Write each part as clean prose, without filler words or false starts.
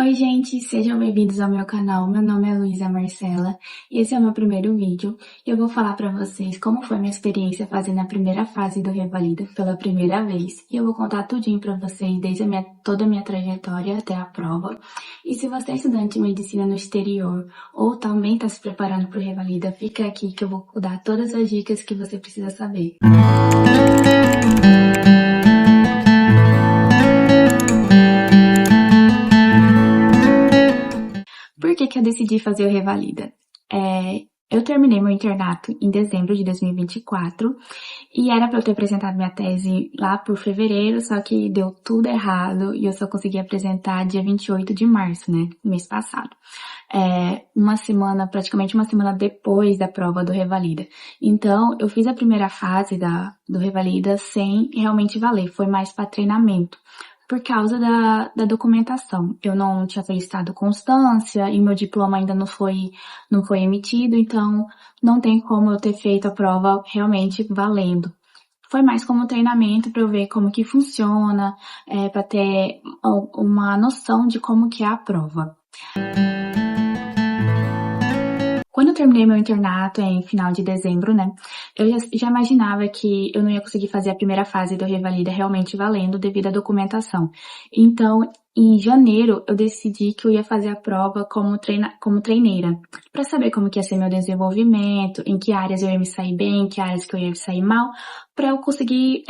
Oi, gente, sejam bem-vindos ao meu canal. Meu nome é Luísa Marcela e esse é o meu primeiro vídeo. E eu vou falar pra vocês como foi minha experiência fazendo a primeira fase do Revalida pela primeira vez. E eu vou contar tudinho pra vocês, desde toda a minha trajetória até a prova. E se você é estudante de medicina no exterior ou também está se preparando pro Revalida, fica aqui que eu vou dar todas as dicas que você precisa saber. Por que eu decidi fazer o Revalida? Eu terminei meu internato em dezembro de 2024 e era para eu ter apresentado minha tese lá por fevereiro, só que deu tudo errado e eu só consegui apresentar dia 28 de março, né, mês passado. Praticamente uma semana depois da prova do Revalida. Então, eu fiz a primeira fase do Revalida sem realmente valer, foi mais para treinamento. Por causa da documentação. Eu não tinha solicitado constância e meu diploma ainda não foi emitido, então não tem como eu ter feito a prova realmente valendo. Foi mais como treinamento para eu ver como que funciona, para ter uma noção de como que é a prova. Quando eu terminei meu internato em final de dezembro, né, eu já imaginava que eu não ia conseguir fazer a primeira fase do Revalida realmente valendo devido à documentação. Então, em janeiro, eu decidi que eu ia fazer a prova como treineira, para saber como que ia ser meu desenvolvimento, em que áreas eu ia me sair bem, em que áreas que eu ia me sair mal, para eu conseguir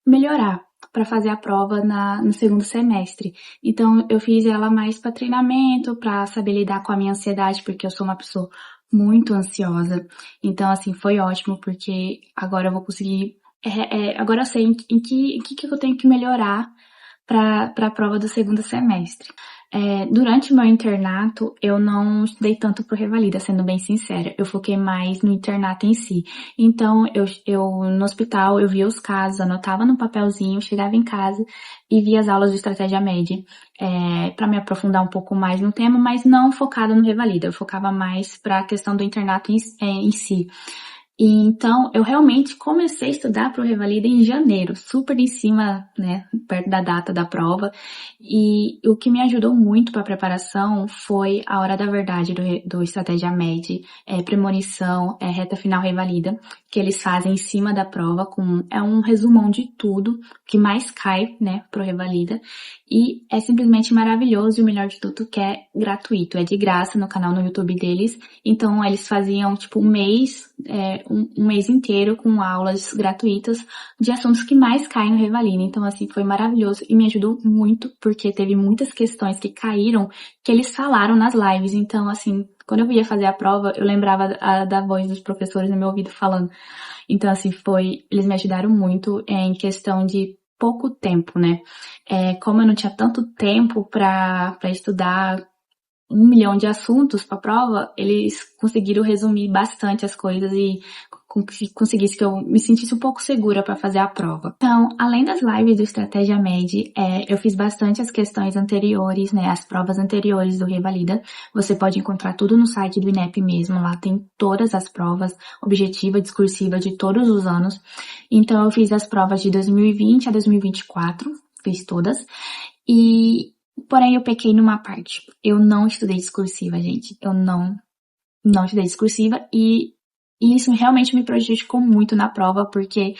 melhorar para fazer a prova no segundo semestre. Então, eu fiz ela mais para treinamento, para saber lidar com a minha ansiedade, porque eu sou uma pessoa muito ansiosa. Então, assim, foi ótimo, porque agora eu vou conseguir... agora eu sei em que eu tenho que melhorar para a prova do segundo semestre. Durante o meu internato, eu não estudei tanto pro Revalida, sendo bem sincera. Eu foquei mais no internato em si. Então, eu no hospital, eu via os casos, anotava no papelzinho, chegava em casa e via as aulas de estratégia média, para me aprofundar um pouco mais no tema, mas não focada no Revalida. Eu focava mais para a questão do internato em si. E então, eu realmente comecei a estudar para o Revalida em janeiro, super em cima, né, perto da data da prova. E o que me ajudou muito para a preparação foi a hora da verdade do Estratégia Med, premonição, reta final Revalida, que eles fazem em cima da prova, é um resumão de tudo que mais cai, né, pro Revalida. E é simplesmente maravilhoso e o melhor de tudo que é gratuito, é de graça no canal no YouTube deles. Então, eles faziam, tipo, um mês inteiro com aulas gratuitas de assuntos que mais caem no Revalida. Então, assim, foi maravilhoso e me ajudou muito, porque teve muitas questões que caíram que eles falaram nas lives. Então, assim, quando eu ia fazer a prova, eu lembrava da voz dos professores no meu ouvido falando. Então, assim, eles me ajudaram muito em questão de pouco tempo, né? Como eu não tinha tanto tempo para estudar 1 milhão de assuntos para a prova, eles conseguiram resumir bastante as coisas e conseguisse que eu me sentisse um pouco segura para fazer a prova. Então, além das lives do Estratégia Med, eu fiz bastante as questões anteriores, né, as provas anteriores do Revalida. Você pode encontrar tudo no site do INEP mesmo, lá tem todas as provas, objetiva, discursiva de todos os anos. Então, eu fiz as provas de 2020 a 2024, fiz todas. Porém, eu pequei numa parte. Eu não estudei discursiva, gente. Eu não estudei discursiva e isso realmente me prejudicou muito na prova, porque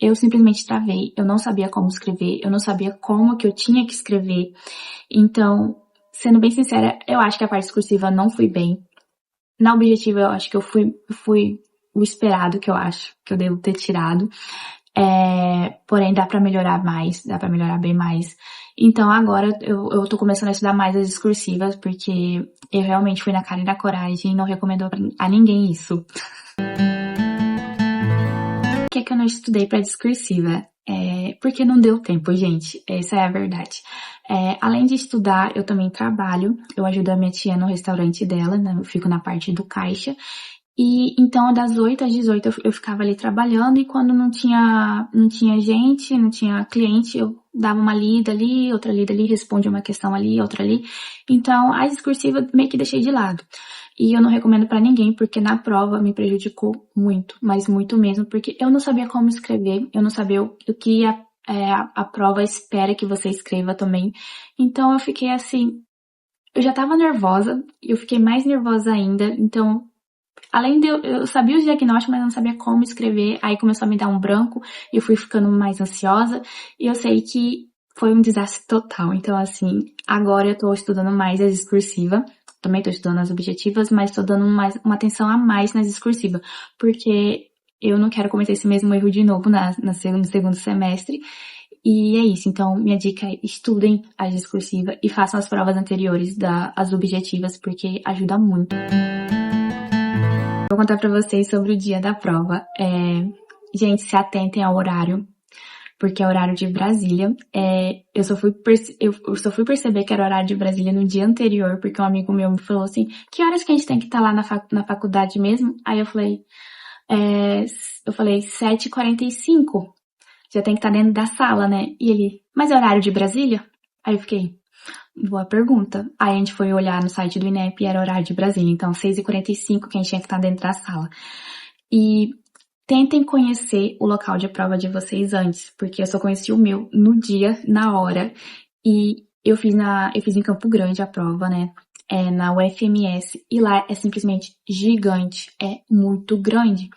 eu simplesmente travei. Eu não sabia como escrever, eu não sabia como que eu tinha que escrever. Então, sendo bem sincera, eu acho que a parte discursiva não fui bem. Na objetiva, eu acho que eu fui o esperado, que eu acho que eu devo ter tirado. Porém, dá pra melhorar mais, dá pra melhorar bem mais. Então, agora eu tô começando a estudar mais as discursivas, porque eu realmente fui na cara e na coragem e não recomendo a ninguém isso. Por que eu não estudei pra discursiva? Porque não deu tempo, gente. Essa é a verdade. Além de estudar, eu também trabalho. Eu ajudo a minha tia no restaurante dela, né? Eu fico na parte do caixa. E então, das 8 às 18 eu ficava ali trabalhando e quando não tinha gente, não tinha cliente, eu dava uma lida ali, outra lida ali, respondia uma questão ali, outra ali. Então, a discursiva meio que deixei de lado. E eu não recomendo pra ninguém, porque na prova me prejudicou muito, mas muito mesmo, porque eu não sabia como escrever, eu não sabia o que a prova espera que você escreva também. Então, eu fiquei assim, eu já tava nervosa, e eu fiquei mais nervosa ainda, então, além de eu sabia os diagnósticos, mas eu não sabia como escrever, aí começou a me dar um branco, e eu fui ficando mais ansiosa, e eu sei que foi um desastre total. Então, assim, agora eu tô estudando mais a discursiva, também tô estudando as objetivas, mas tô dando uma atenção a mais na discursiva, porque eu não quero cometer esse mesmo erro de novo no segundo semestre. E é isso, então minha dica é estudem a discursiva e façam as provas anteriores das objetivas, porque ajuda muito. Vou contar pra vocês sobre o dia da prova. Gente, se atentem ao horário, porque é horário de Brasília. Eu só fui perceber que era horário de Brasília no dia anterior, porque um amigo meu me falou assim, que horas que a gente tem que estar lá na faculdade mesmo? Aí eu falei, 7h45. Já tem que estar dentro da sala, né? E ele, mas é horário de Brasília? Aí eu fiquei, boa pergunta. Aí a gente foi olhar no site do INEP e era horário de Brasília. Então, 6h45 que a gente tinha que estar dentro da sala. E tentem conhecer o local de prova de vocês antes, porque eu só conheci o meu no dia, na hora. E eu fiz em Campo Grande a prova, né? Na UFMS. E lá é simplesmente gigante. É muito grande.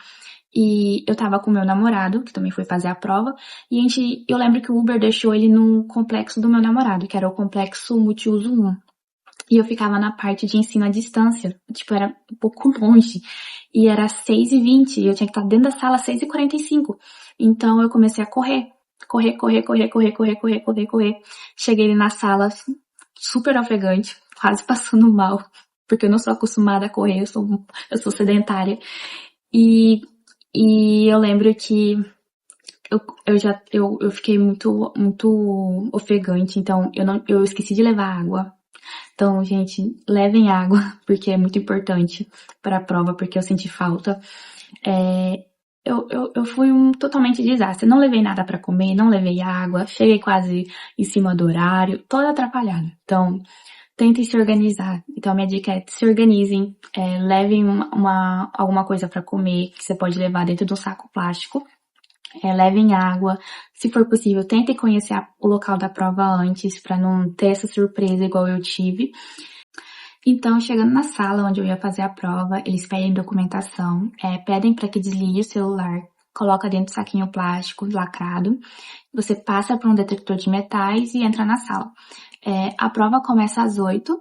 E eu tava com o meu namorado, que também foi fazer a prova, e eu lembro que o Uber deixou ele no complexo do meu namorado, que era o complexo Multiuso 1. E eu ficava na parte de ensino à distância, tipo, era um pouco longe. E era 6h20, e eu tinha que estar dentro da sala às 6h45. Então eu comecei a correr. Correr. Cheguei na sala super ofegante, quase passando mal, porque eu não sou acostumada a correr, eu sou sedentária. E eu lembro que eu fiquei muito ofegante, então eu esqueci de levar água. Então, gente, levem água, porque é muito importante para a prova, porque eu senti falta. Eu fui um totalmente desastre. Não levei nada para comer, não levei água, cheguei quase em cima do horário, toda atrapalhada. Então, tentem se organizar. Então, a minha dica é se organizem, levem alguma coisa para comer, que você pode levar dentro de um saco plástico. Levem água. Se for possível, tentem conhecer o local da prova antes, para não ter essa surpresa igual eu tive. Então, chegando na sala onde eu ia fazer a prova, eles pedem documentação, pedem para que desligue o celular, coloca dentro do saquinho plástico lacrado, você passa por um detector de metais e entra na sala. A prova começa às 8h,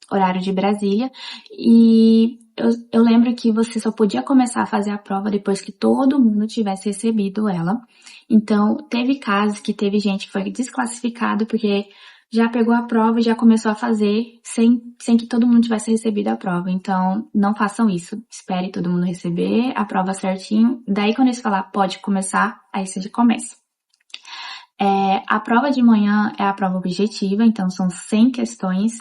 horário de Brasília, e eu lembro que você só podia começar a fazer a prova depois que todo mundo tivesse recebido ela. Então, teve casos que teve gente que foi desclassificado porque já pegou a prova e já começou a fazer sem que todo mundo tivesse recebido a prova. Então, não façam isso. Espere todo mundo receber a prova certinho. Daí, quando eles falar pode começar, aí você já começa. A prova de manhã é a prova objetiva, então são 100 questões.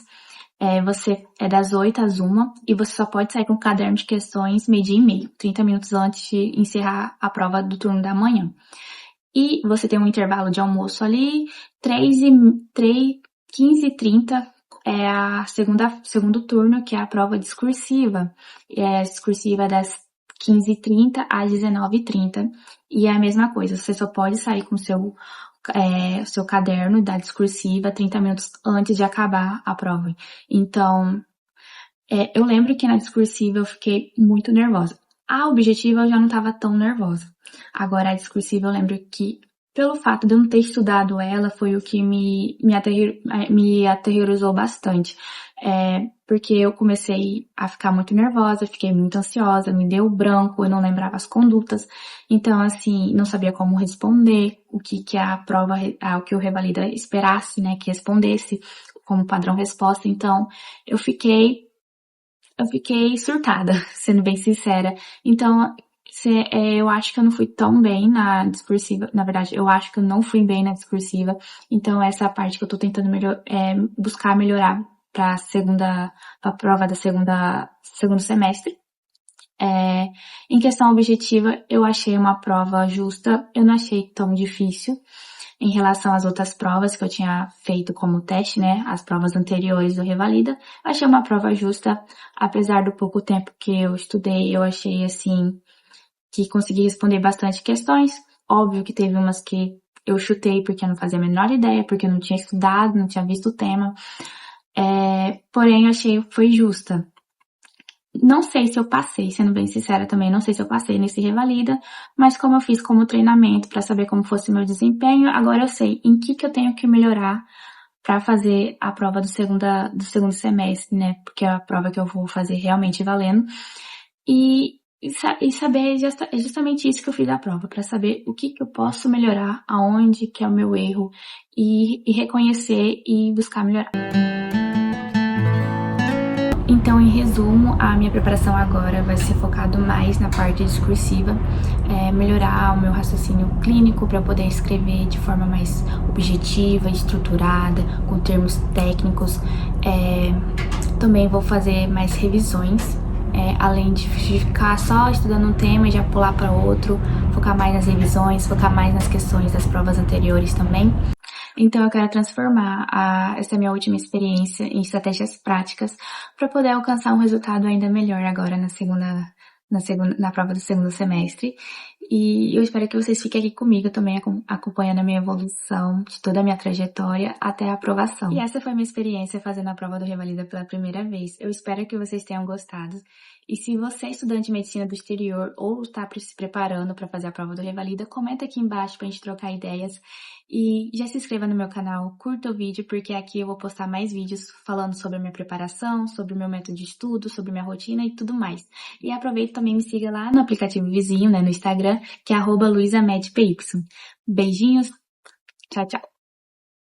Você é das 8 às 1 e você só pode sair com o caderno de questões meio-dia e meio, 30 minutos antes de encerrar a prova do turno da manhã. E você tem um intervalo de almoço ali, 15h30 é segundo turno, que é a prova discursiva. A discursiva é das 15h30 às 19h30. E é a mesma coisa, você só pode sair com o seu caderno da discursiva 30 minutos antes de acabar a prova. Então, eu lembro que na discursiva eu fiquei muito nervosa. A objetiva eu já não estava tão nervosa. Agora a discursiva eu lembro que, pelo fato de eu não ter estudado ela, foi o que me aterrorizou bastante. Porque eu comecei a ficar muito nervosa, fiquei muito ansiosa, me deu branco, eu não lembrava as condutas. Então, assim, não sabia como responder, o que a prova, o que o Revalida esperasse, né, que respondesse como padrão resposta. Então, eu fiquei surtada, sendo bem sincera. Então, eu acho que eu não fui tão bem na discursiva. Na verdade, eu acho que eu não fui bem na discursiva. Então, essa é a parte que eu tô tentando buscar melhorar pra prova da segundo semestre. Em questão objetiva, eu achei uma prova justa. Eu não achei tão difícil em relação às outras provas que eu tinha feito como teste, né? As provas anteriores do Revalida. Achei uma prova justa, apesar do pouco tempo que eu estudei, eu achei, assim, que consegui responder bastante questões. Óbvio que teve umas que eu chutei porque eu não fazia a menor ideia, porque eu não tinha estudado, não tinha visto o tema. porém eu achei que foi justa. Não sei se eu passei, sendo bem sincera também, não sei se eu passei nesse Revalida, mas como eu fiz como treinamento para saber como fosse o meu desempenho, agora eu sei em que eu tenho que melhorar para fazer a prova do segundo semestre, né? Porque é a prova que eu vou fazer realmente valendo. E saber é justamente isso que eu fiz da prova, para saber o que eu posso melhorar, aonde que é o meu erro, e reconhecer e buscar melhorar. Então, em resumo, a minha preparação agora vai ser focado mais na parte discursiva, melhorar o meu raciocínio clínico para poder escrever de forma mais objetiva, estruturada, com termos técnicos. Também vou fazer mais revisões, além de ficar só estudando um tema e já pular para outro, focar mais nas revisões, focar mais nas questões das provas anteriores também. Então eu quero transformar essa minha última experiência em estratégias práticas para poder alcançar um resultado ainda melhor agora na prova do segundo semestre. E eu espero que vocês fiquem aqui comigo também acompanhando a minha evolução de toda a minha trajetória até a aprovação. E essa foi a minha experiência fazendo a prova do Revalida pela primeira vez. Eu espero que vocês tenham gostado. E se você é estudante de medicina do exterior ou está se preparando para fazer a prova do Revalida, comenta aqui embaixo para a gente trocar ideias. E já se inscreva no meu canal, curta o vídeo, porque aqui eu vou postar mais vídeos falando sobre a minha preparação, sobre o meu método de estudo, sobre minha rotina e tudo mais. E aproveita também me siga lá no aplicativo vizinho, né, no Instagram, que é @luisamedpy. Beijinhos, tchau, tchau!